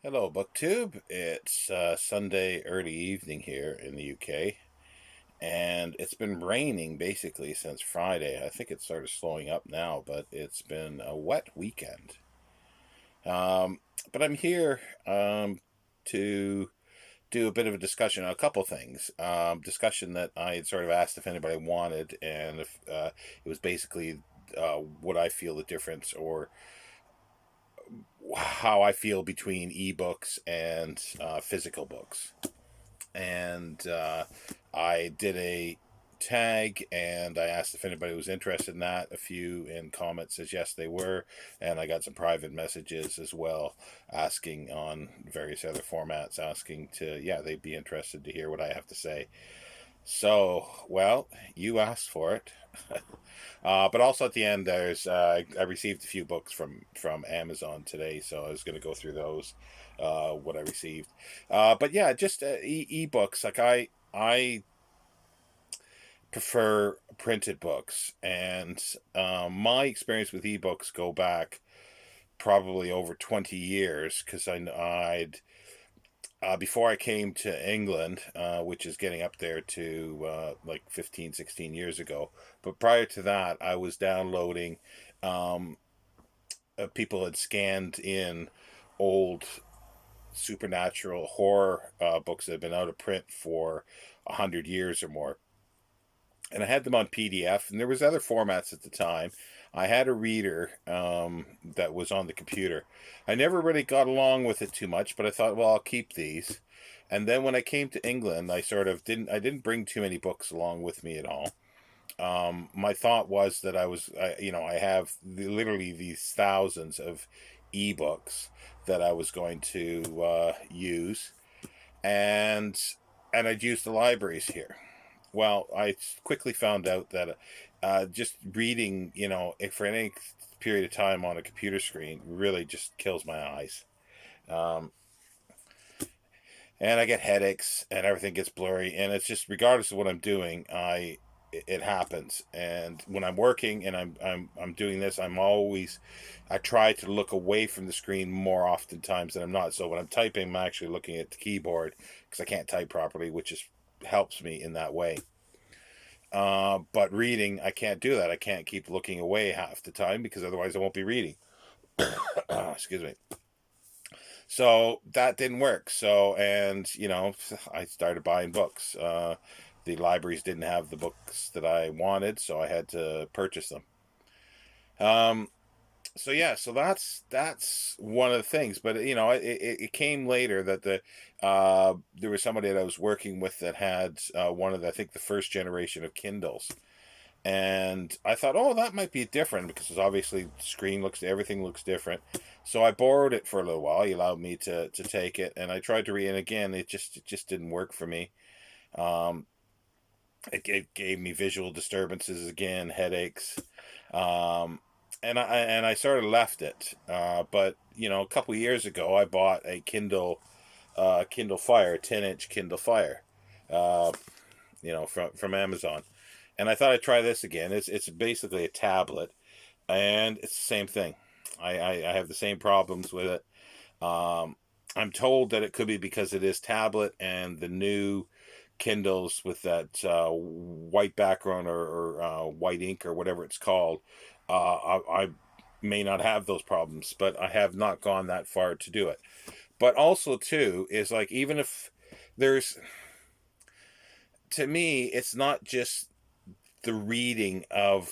Hello, BookTube. It's Sunday early evening here in the UK, and it's been raining basically since Friday. I think it's sort of slowing up now, but it's been a wet weekend. Um, but I'm here to do a bit of a discussion on a couple things. Discussion that I had sort of asked if anybody wanted, and if it was basically what I feel the difference or how I feel between ebooks and physical books. And I did a tag and I asked if anybody was interested in that. A few in comments says yes they were, and I got some private messages as well asking on various other formats asking to they'd be interested to hear what I have to say. So, well, you asked for it. But also at the end, I received a few books from Amazon today, so I was going to go through those, what I received. But yeah, just ebooks. Like I prefer printed books, and my experience with ebooks go back probably over 20 years because I'd before I came to England, which is getting up there to like 15, 16 years ago. But prior to that, I was downloading, um, people had scanned in old supernatural horror books that had been out of print for 100 years or more. And I had them on PDF, and there was other formats at the time. I had a reader that was on the computer. I never really got along with it too much, but I thought, well, I'll keep these. And then when I came to England, I sort of didn't. I didn't bring too many books along with me at all. My thought was that I have literally these thousands of ebooks that I was going to use, and I'd use the libraries here. Well, I quickly found out that just reading, for any period of time on a computer screen really just kills my eyes. Um, and I get headaches and everything gets blurry. And it's just, regardless of what I'm doing, it happens. And when I'm working and I'm doing this, I try to look away from the screen more oftentimes than I'm not. So when I'm typing, I'm actually looking at the keyboard because I can't type properly, which is helps me in that way. But reading, I can't do that. I can't keep looking away half the time because otherwise I won't be reading. Excuse me. So that didn't work. So, and, I started buying books. The libraries didn't have the books that I wanted, so I had to purchase them. Um, so yeah, so that's one of the things. But it came later that there was somebody that I was working with that had one of I think the first generation of Kindles, and I thought, oh, that might be different because obviously everything looks different. So I borrowed it for a little while. He allowed me to take it, and I tried to read. And again, it just didn't work for me. Um, it gave me visual disturbances again, headaches, um, and I sort of left it. But a couple of years ago, I bought a Kindle Fire, 10-inch Kindle Fire, uh, from Amazon, and I thought I'd try this again. It's basically a tablet, and it's the same thing. I have the same problems with it. Um, I'm told that it could be because it is tablet and the new Kindles with that white background or white ink or whatever it's called. I may not have those problems, but I have not gone that far to do it. But also, too, is like even if there's, to me, it's not just the reading of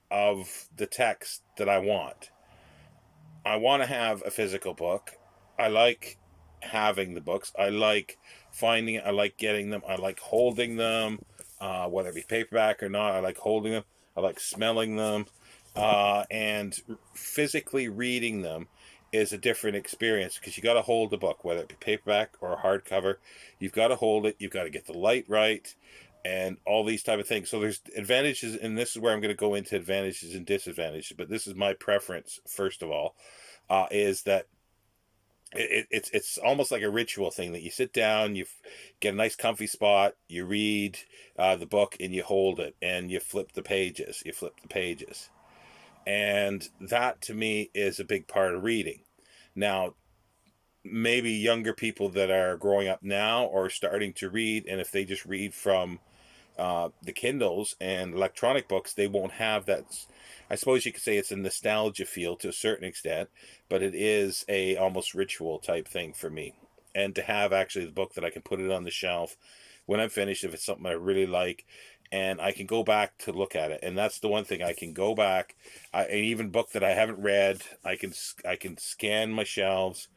the text that I want. I want to have a physical book. I like having the books. I like finding it. I like getting them. I like holding them, whether it be paperback or not. I like holding them. I like smelling them. And physically reading them is a different experience because you got to hold the book, whether it be paperback or hardcover. You've got to hold it. You've got to get the light right and all these type of things. So there's advantages, and this is where I'm going to go into advantages and disadvantages. But this is my preference first of all, is that it's almost like a ritual thing that you sit down, you get a nice comfy spot, you read the book, and you hold it, and you flip the pages. You flip the pages, and that to me is a big part of reading. Now, maybe younger people that are growing up now or starting to read, and if they just read from the Kindles and electronic books, they won't have that. I suppose you could say it's a nostalgia feel to a certain extent, but it is a almost ritual type thing for me. And to have actually the book that I can put it on the shelf when I'm finished, if it's something I really like, and I can go back to look at it. And that's the one thing I can go back. And even book that I haven't read, I can scan my shelves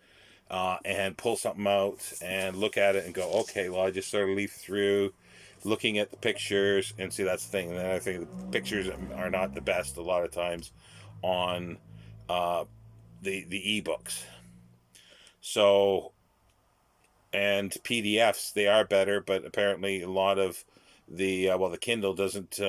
and pull something out and look at it and go, okay, well, I just sort of leaf through looking at the pictures and see that's the thing. And then I think the pictures are not the best a lot of times on uh, the ebooks. So, and PDFs, they are better, but apparently a lot of the Kindle doesn't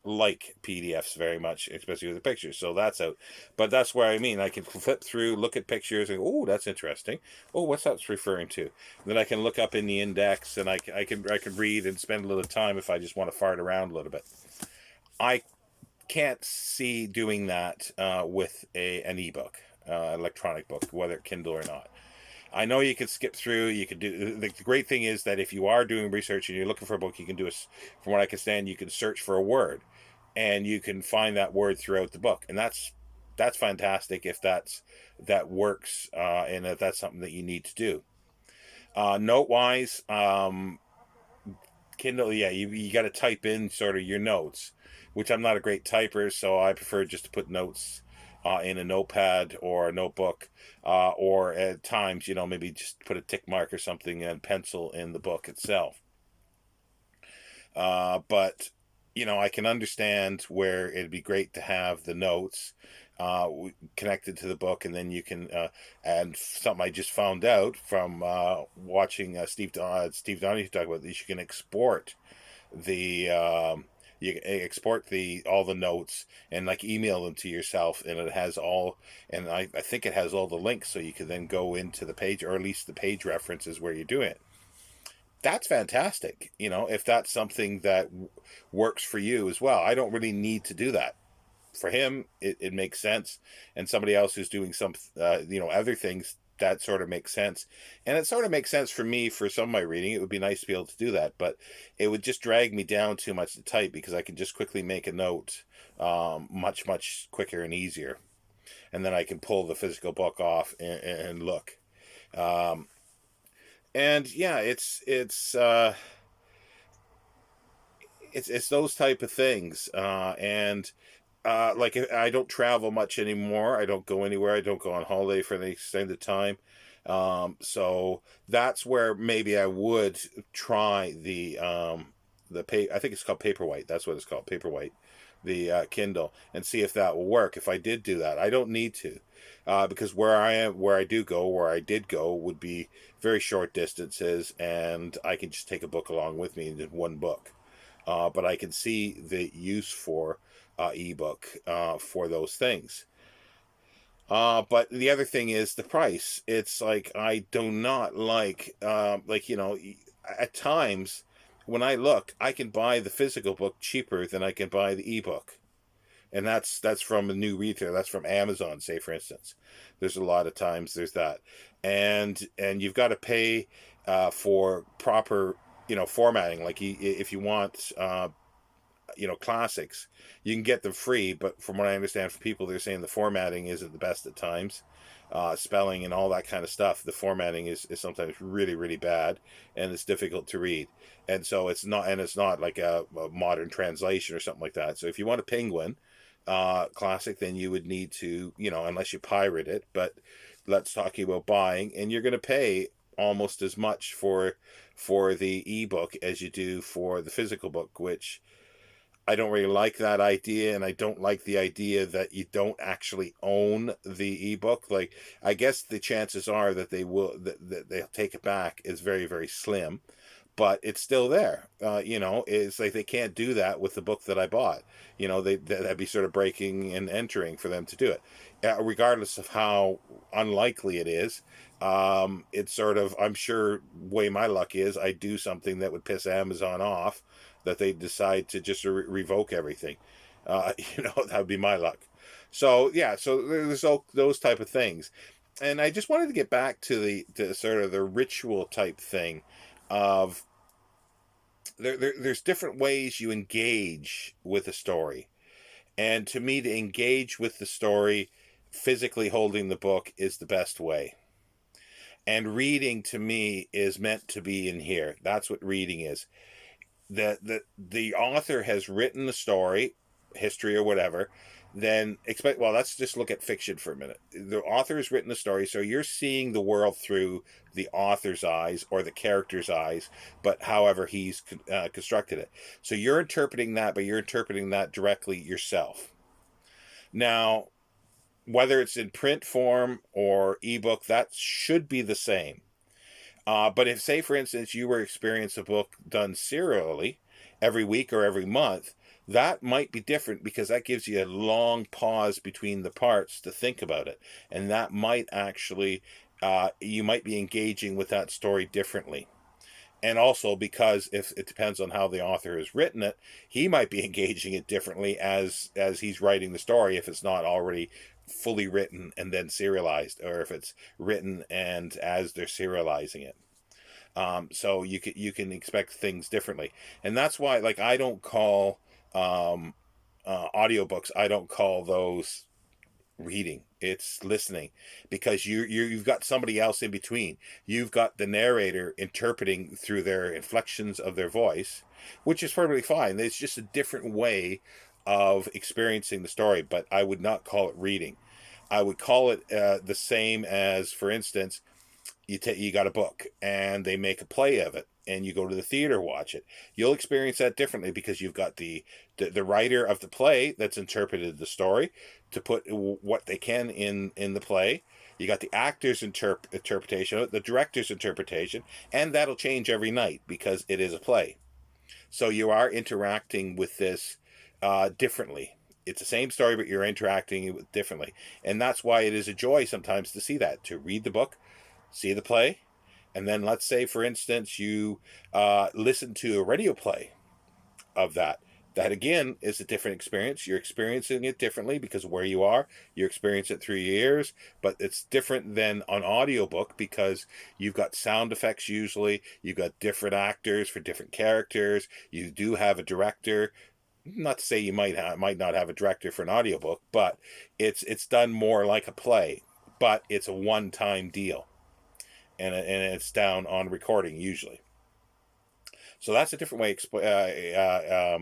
like PDFs very much, especially with the pictures. So that's out. But that's where I mean, I can flip through, look at pictures, and oh, that's interesting. Oh, what's that referring to? And then I can look up in the index, and I can read and spend a little time if I just want to fart around a little bit. I can't see doing that with an ebook, electronic book, whether Kindle or not. I know you could skip through. You could do the great thing is that if you are doing research and you're looking for a book, you can do a, from what I can stand, you can search for a word, and you can find that word throughout the book, and that's fantastic if that works, and if that's something that you need to do. Note wise, Kindle, yeah, you got to type in sort of your notes, which I'm not a great typer, so I prefer just to put notes in a notepad or a notebook, or at times, maybe just put a tick mark or something and pencil in the book itself. But I can understand where it'd be great to have the notes connected to the book, and then you can. And something I just found out from watching Steve Donahue talk about this, you can export the. You can export the all the notes and like email them to yourself, and it has all, and I think it has all the links, so you can then go into the page, or at least the page references where you're doing it. That's fantastic. If that's something that works for you as well. I don't really need to do that. For him, it makes sense. And somebody else who's doing some, other things, that sort of makes sense. And it sort of makes sense for me for some of my reading. It would be nice to be able to do that, but it would just drag me down too much to type because I can just quickly make a note much, much quicker and easier. And then I can pull the physical book off and look. Um, and yeah, it's those type of things, and like I don't travel much anymore. I don't go anywhere. I don't go on holiday for any extended time. So that's where maybe I would try I think it's called Paperwhite. That's what it's called, Paperwhite, the Kindle, and see if that will work. If I did do that, I don't need to, because where I did go, would be very short distances, and I can just take a book along with me in just one book. But I can see the use for ebook for those things. But the other thing is the price. It's like I do not like at times when I look, I can buy the physical book cheaper than I can buy the ebook, and that's from a new retailer. That's from Amazon, say for instance. There's a lot of times there's that, and you've got to pay for proper formatting. Like if you want classics, you can get them free, but from what I understand from people, they're saying the formatting isn't the best at times. Spelling and all that kind of stuff, the formatting is sometimes really, really bad, and it's difficult to read. And so it's not like a modern translation or something like that. So if you want a Penguin classic, then you would need to, unless you pirate it, but let's talk about buying, and you're going to pay almost as much for the ebook as you do for the physical book, which I don't really like that idea, and I don't like the idea that you don't actually own the ebook. Like, I guess the chances are that that they'll take it back is very, very slim, but it's still there. It's like they can't do that with the book that I bought. That'd be sort of breaking and entering for them to do it, regardless of how unlikely it is. It's sort of, I'm sure, way my luck is I do something that would piss Amazon off, that they decide to just revoke everything. That would be my luck. So yeah, so there's all those type of things. And I just wanted to get back to the sort of the ritual type thing of there's different ways you engage with a story. And to me, to engage with the story, physically holding the book is the best way. And reading to me is meant to be in here. That's what reading is. The author has written the story, history or whatever. Then expect, well, let's just look at fiction for a minute. The author has written the story, so you're seeing the world through the author's eyes or the character's eyes, but however he's constructed it. So you're interpreting that, but you're interpreting that directly yourself. Now, whether it's in print form or ebook, that should be the same. But if, say, for instance, you were experiencing a book done serially every week or every month, that might be different because that gives you a long pause between the parts to think about it. And that might actually, you might be engaging with that story differently. And also because if it depends on how the author has written it, he might be engaging it differently as he's writing the story if it's not already fully written and then serialized, or if it's written and as they're serializing it. So you can expect things differently, and that's why, like, I don't call audiobooks. I don't call those reading. It's listening, because you've got somebody else in between. You've got the narrator interpreting through their inflections of their voice, which is perfectly fine. It's just a different way of experiencing the story, but I would not call it reading. I would call it the same as, for instance, you got a book and they make a play of it and you go to the theater watch it. You'll experience that differently because you've got the writer of the play that's interpreted the story to put what they can in the play. You got the actor's interpretation of it, the director's interpretation, and that'll change every night because it is a play. So you are interacting with this differently. It's the same story, but you're interacting with differently, and that's why it is a joy sometimes to see that, to read the book, see the play, and then let's say, for instance, you listen to a radio play of that. That again is a different experience. You're experiencing it differently because of where you are. You experience it through your ears, but it's different than an audiobook because you've got sound effects usually. You've got different actors for different characters. You do have a director. Not to say you might not have a director for an audiobook, but it's done more like a play. But it's a one-time deal, and it's down on recording usually. So that's a different way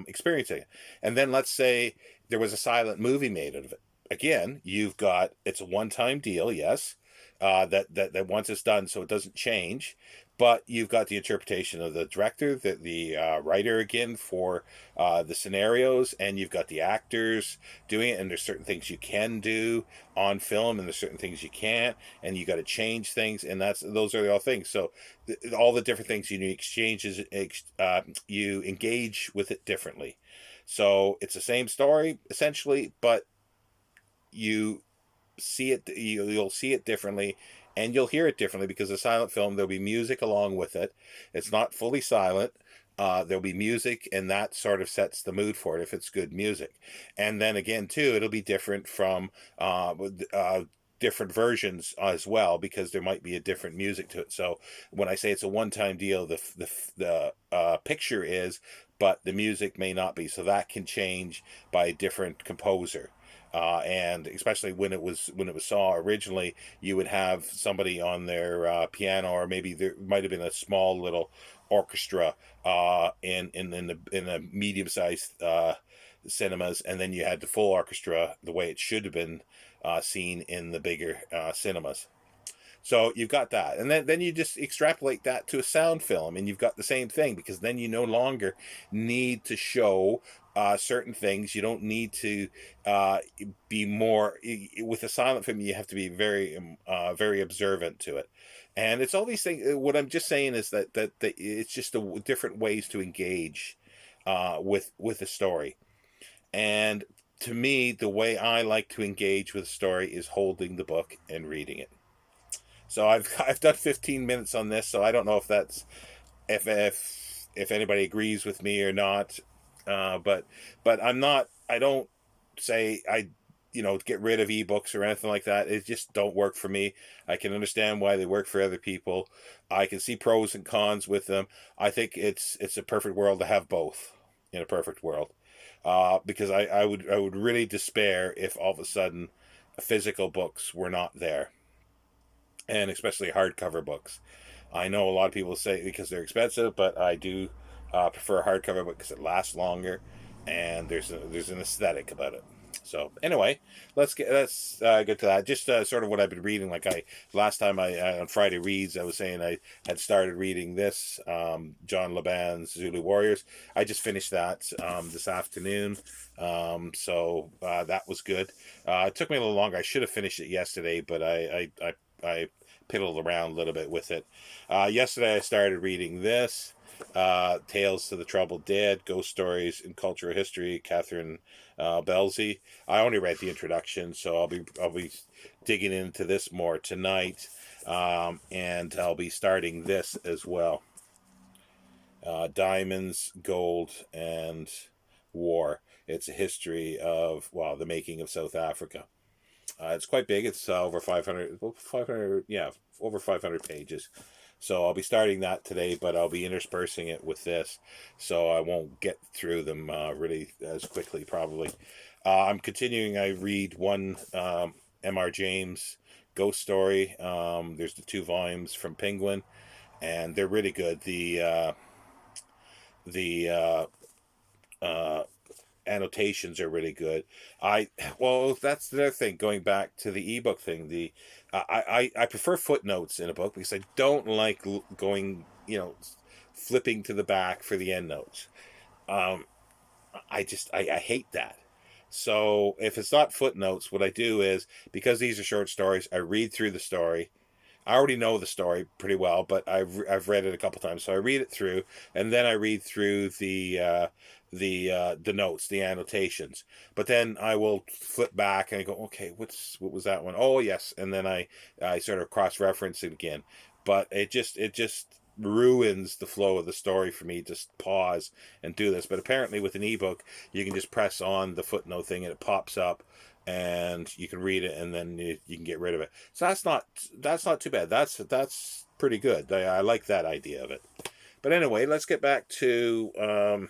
experiencing it. And then let's say there was a silent movie made out of it. Again, you've got, it's a one-time deal, yes, that once it's done, so it doesn't change. But you've got the interpretation of the director, the writer again for the scenarios, and you've got the actors doing it. And there's certain things you can do on film, and there's certain things you can't, and you got to change things, and those are all things. So all the different things you exchanges, you engage with it differently. So it's the same story essentially, but you you'll see it differently, and you'll hear it differently because a silent film, there'll be music along with it. It's not fully silent. There'll be music, and that sort of sets the mood for it if it's good music. And then again too, it'll be different from different versions as well, because there might be a different music to it. So when I say it's a one-time deal, the picture is, but the music may not be. So that can change by a different composer. And especially when it was saw originally, you would have somebody on their piano, or maybe there might have been a small little orchestra in a medium sized cinemas, and then you had the full orchestra the way it should have been seen in the bigger cinemas. So you've got that, and then you just extrapolate that to a sound film, and you've got the same thing, because then you no longer need to show certain things. You don't need to be more with a silent film. You have to be very observant to it, and it's all these things. What I'm just saying is that it's just different ways to engage with a story, and to me, the way I like to engage with a story is holding the book and reading it. So I've done 15 minutes on this, so I don't know if that's if anybody agrees with me or not. But I'm not. I don't say get rid of ebooks or anything like that. It just don't work for me. I can understand why they work for other people. I can see pros and cons with them. I think it's a perfect world to have both in a perfect world. Because I would really despair if all of a sudden physical books were not there, and especially hardcover books. I know a lot of people say because they're expensive, but I do prefer a hardcover book because it lasts longer, and there's an aesthetic about it. So anyway, let's get to that. Just sort of what I've been reading. Like I last time I on Friday Reads, I was saying I had started reading this John Laban's Zulu Warriors. I just finished that this afternoon. So that was good. It took me a little longer. I should have finished it yesterday, but I piddled around a little bit with it. Yesterday I started reading this. Tales to the Troubled Dead, Ghost Stories in Cultural History, Catherine Belzy. I only read the introduction, so I'll be digging into this more tonight, and I'll be starting this as well. Diamonds, Gold, and War. It's a history of the making of South Africa. It's quite big. It's over 500, yeah, over 500 pages. So I'll be starting that today, but I'll be interspersing it with this, so I won't get through them really as quickly, probably. I'm continuing. I read one M.R. James ghost story. There's the 2 volumes from Penguin, and they're really good. The annotations are really good. That's the other thing. Going back to the ebook thing, I prefer footnotes in a book because I don't like going flipping to the back for the endnotes. Um, I hate that. So if it's not footnotes, what I do is, because these are short stories, I read through the story. I already know the story pretty well, but I've read it a couple times, so I read it through, and then I read through the notes, the annotations. But then I will flip back and I go, okay, what was that one? Oh yes, and then I sort of cross reference it again. But it just ruins the flow of the story for me. Just pause and do this. But apparently with an ebook, you can just press on the footnote thing and it pops up, and you can read it, and then you can get rid of it. So that's not too bad. That's pretty good. I like that idea of it. But anyway, let's get back to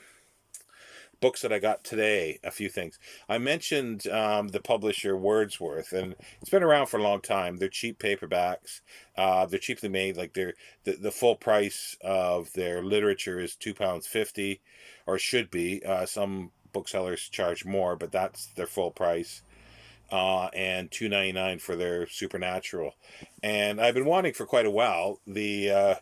books that I got today. A few things. I mentioned the publisher Wordsworth, and it's been around for a long time. They're cheap paperbacks. They're cheaply made. Like the full price of their literature is £2.50, or should be. Some booksellers charge more, but that's their full price. And $2.99 for their Supernatural. And I've been wanting for quite a while the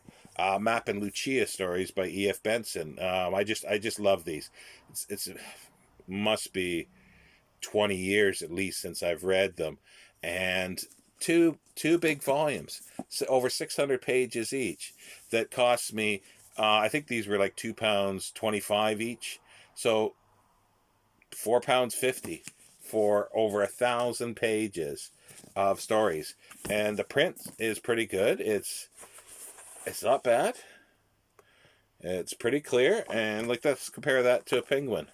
Map and Lucia Stories by E.F. Benson. I just love these. It's must be 20 years at least since I've read them, and two big volumes, so over 600 pages each. That cost me. I think these were like £2.25 each. So £4.50 for over 1,000 pages of stories, and the print is pretty good. It's not bad. It's pretty clear, and like let's compare that to a Penguin.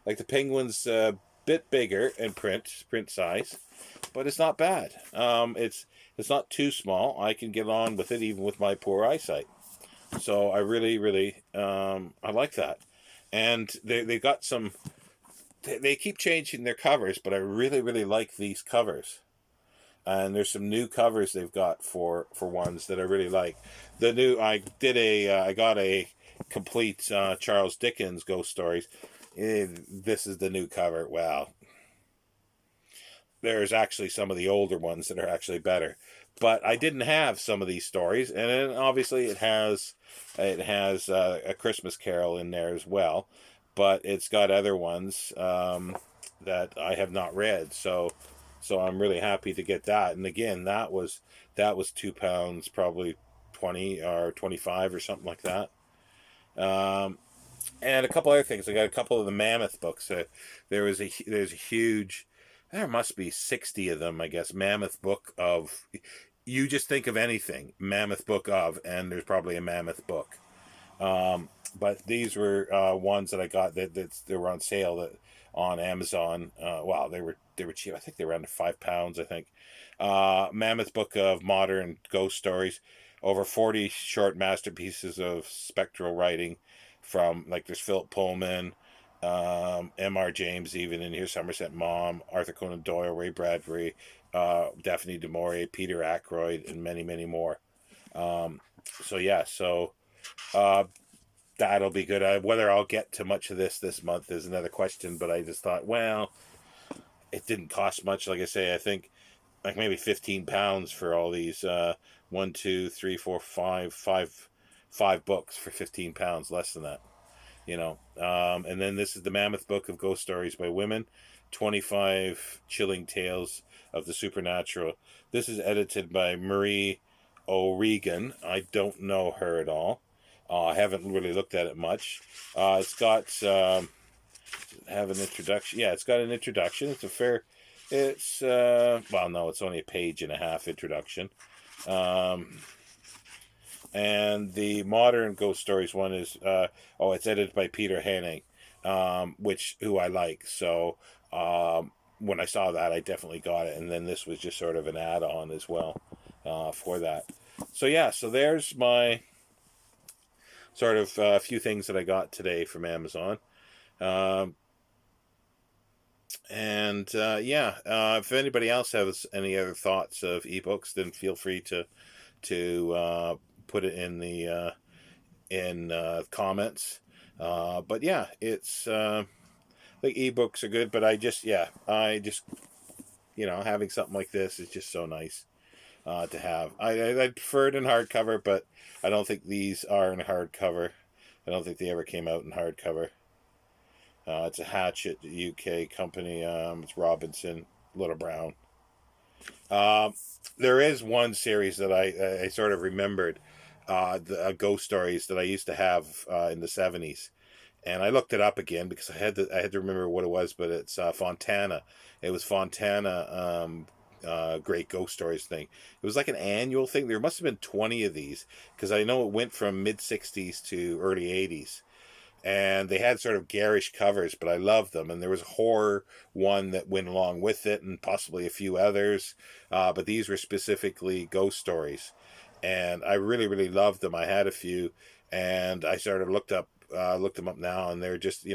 Like the Penguin's a bit bigger in print size, but it's not bad. It's not too small. I can get on with it even with my poor eyesight. So I really I like that, and they got some. They keep changing their covers, but I really like these covers. And there's some new covers they've got for ones that I really like. I got a complete Charles Dickens Ghost Stories. This is the new cover. Wow, there's actually some of the older ones that are actually better. But I didn't have some of these stories, and then obviously it has a Christmas Carol in there as well, but it's got other ones that I have not read. So I'm really happy to get that. And again, that was £2, probably 20 or 25 or something like that. And a couple other things. I got a couple of the Mammoth books. There's a huge. There must be 60 of them, I guess. Mammoth book of. You just think of anything, Mammoth book of, and there's probably a Mammoth book. But these were ones that I got that they were on sale. That on Amazon. Wow, they were cheap. I think they were under £5. I think. Mammoth Book of Modern Ghost Stories, over 40 short masterpieces of spectral writing, from like there's Philip Pullman, M.R. James, even in here, Somerset Maugham, Arthur Conan Doyle, Ray Bradbury, Daphne du Maurier, Peter Ackroyd, and many, many more. Um, so yeah, so uh, that'll be good. Whether I'll get to much of this month is another question, but I just thought, well, it didn't cost much. Like I say, I think like maybe £15 for all these one, two, three, four, five books for £15, less than that. And then this is the Mammoth Book of Ghost Stories by Women, 25 chilling tales of the supernatural. This is edited by Marie O'Regan. I don't know her at all. I haven't really looked at it much. It's got have an introduction. Yeah, it's got an introduction. It's a fair. It's well, no, it's only a page and a half introduction. Um, and the modern Ghost Stories one is it's edited by Peter Henning, who I like. So when I saw that, I definitely got it. And then this was just sort of an add-on as well for that. So yeah, so there's my sort of a few things that I got today from Amazon. Um, if anybody else has any other thoughts of ebooks, then feel free to put it in the in comments. But yeah, it's like ebooks are good, but I just having something like this is just so nice to have. I prefer it in hardcover, but I don't think these are in hardcover. I don't think they ever came out in hardcover. It's a Hatchet UK company. It's Robinson, Little Brown. Um, there is one series that I sort of remembered, the ghost stories that I used to have in the 70s, and I looked it up again because I had to remember what it was, but it's Fontana. It was Fontana. Great ghost stories thing. It was like an annual thing. There must have been 20 of these because I know it went from mid 60s to early 80s, and they had sort of garish covers, but I loved them. And there was a horror one that went along with it, and possibly a few others. But these were specifically ghost stories, and I really, really loved them. I had a few, and I sort of looked them up now, and they're just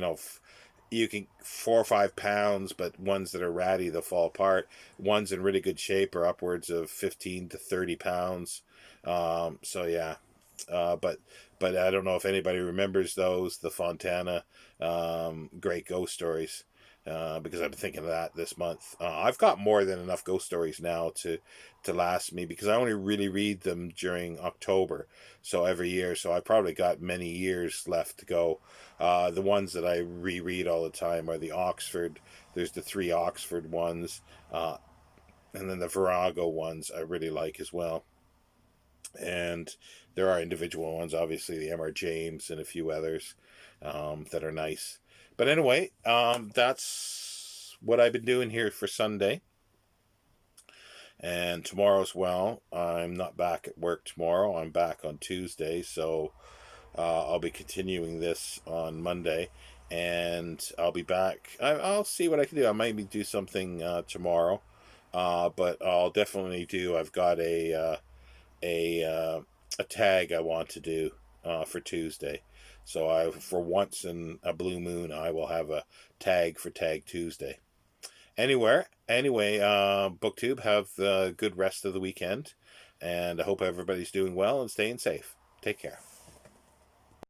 you can £4 or £5, but ones that are ratty, they'll fall apart. Ones in really good shape are upwards of £15 to £30. So yeah, but I don't know if anybody remembers those, the Fontana great ghost stories. Because I've been thinking of that this month. I've got more than enough ghost stories now to last me, because I only really read them during October, so every year. So I probably got many years left to go. The ones that I reread all the time are the Oxford. There's the 3 Oxford ones, and then the Virago ones I really like as well. And there are individual ones, obviously the M.R. James and a few others that are nice. But anyway, that's what I've been doing here for Sunday. And tomorrow as well, I'm not back at work tomorrow. I'm back on Tuesday, so I'll be continuing this on Monday. And I'll be back. I'll see what I can do. I might do something tomorrow, but I'll definitely do. I've got a tag I want to do for Tuesday. So for once in a blue moon, I will have a tag for Tag Tuesday. Anyway, BookTube, have a good rest of the weekend, and I hope everybody's doing well and staying safe. Take care.